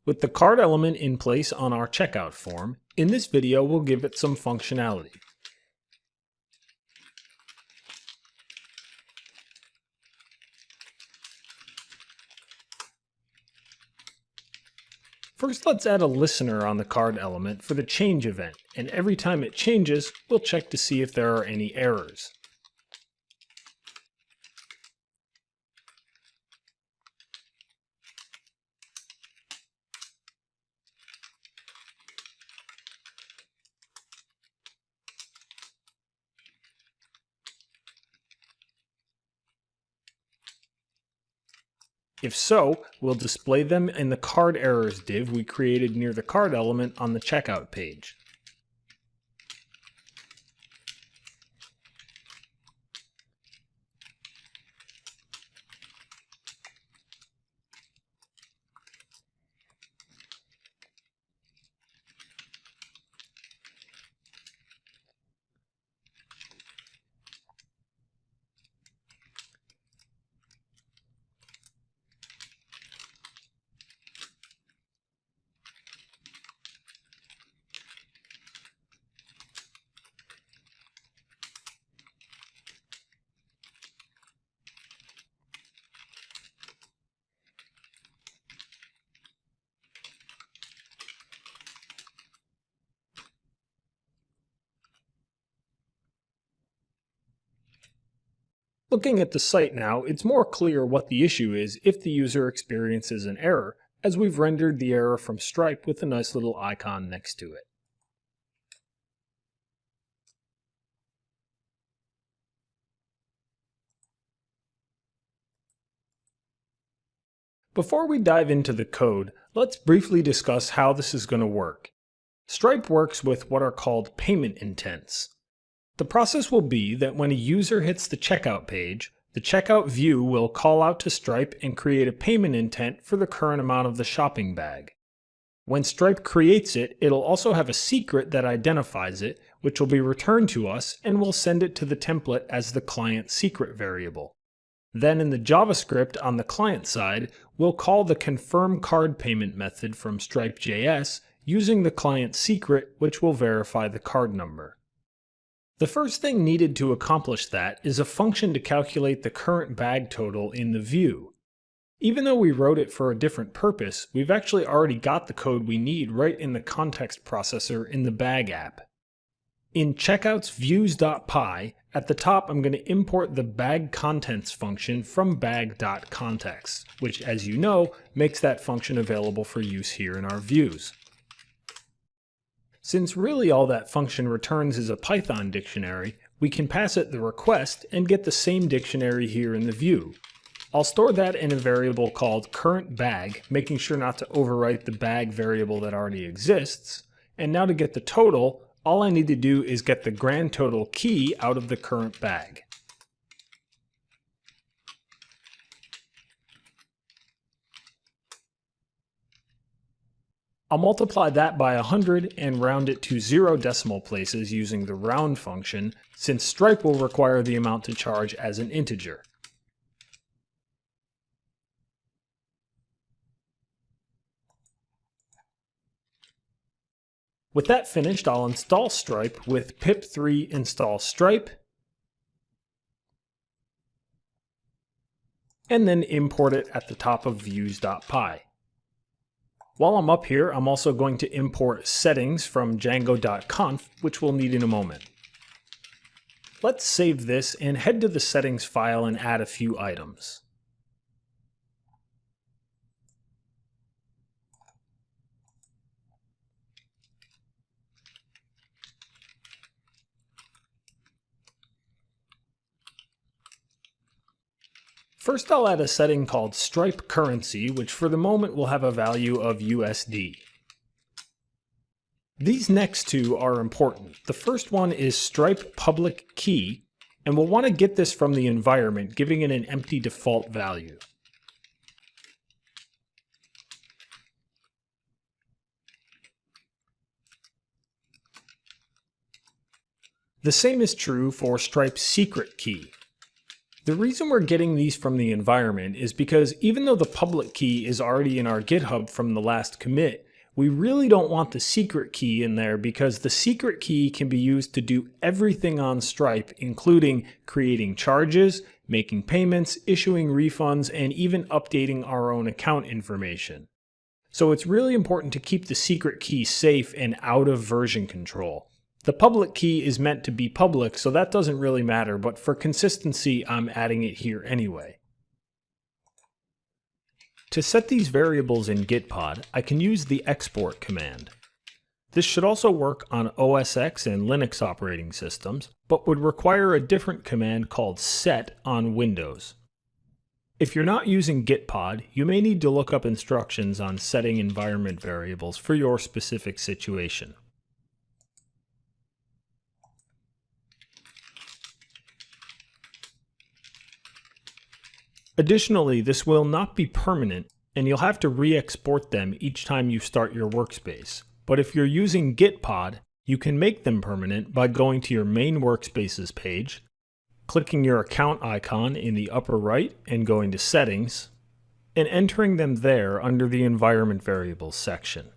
With the card element in place on our checkout form, in this video we'll give it some functionality. First, let's add a listener on the card element for the change event, and every time it changes, we'll check to see if there are any errors. If so, we'll display them in the card errors div we created near the card element on the checkout page. Looking at the site now, it's more clear what the issue is if the user experiences an error, as we've rendered the error from Stripe with a nice little icon next to it. Before we dive into the code, let's briefly discuss how this is going to work. Stripe works with what are called payment intents. The process will be that when a user hits the checkout page, the checkout view will call out to Stripe and create a payment intent for the current amount of the shopping bag. When Stripe creates it, it'll also have a secret that identifies it, which will be returned to us, and we'll send it to the template as the client secret variable. Then in the JavaScript on the client side, we'll call the confirm card payment method from Stripe.js using the client secret, which will verify the card number. The first thing needed to accomplish that is a function to calculate the current bag total in the view. Even though we wrote it for a different purpose, we've actually already got the code we need right in the context processor in the bag app. In checkouts views.py, at the top I'm going to import the bag contents function from bag.context, which, as you know, makes that function available for use here in our views. Since really all that function returns is a Python dictionary, we can pass it the request and get the same dictionary here in the view. I'll store that in a variable called currentBag, making sure not to overwrite the bag variable that already exists. And now to get the total, all I need to do is get the grand total key out of the current bag. I'll multiply that by 100 and round it to 0 decimal places using the round function, since Stripe will require the amount to charge as an integer. With that finished, I'll install Stripe with pip3 install Stripe, and then import it at the top of views.py. While I'm up here, I'm also going to import settings from django.conf, which we'll need in a moment. Let's save this and head to the settings file and add a few items. First, I'll add a setting called Stripe Currency, which for the moment will have a value of USD. These next two are important. The first one is Stripe Public Key, and we'll want to get this from the environment, giving it an empty default value. The same is true for Stripe Secret Key. The reason we're getting these from the environment is because even though the public key is already in our GitHub from the last commit, we really don't want the secret key in there because the secret key can be used to do everything on Stripe, including creating charges, making payments, issuing refunds, and even updating our own account information. So it's really important to keep the secret key safe and out of version control. The public key is meant to be public, so that doesn't really matter, but for consistency, I'm adding it here anyway. To set these variables in Gitpod, I can use the export command. This should also work on OS X and Linux operating systems, but would require a different command called set on Windows. If you're not using Gitpod, you may need to look up instructions on setting environment variables for your specific situation. Additionally, this will not be permanent, and you'll have to re-export them each time you start your workspace. But if you're using Gitpod, you can make them permanent by going to your main workspaces page, clicking your account icon in the upper right and going to Settings, and entering them there under the Environment Variables section.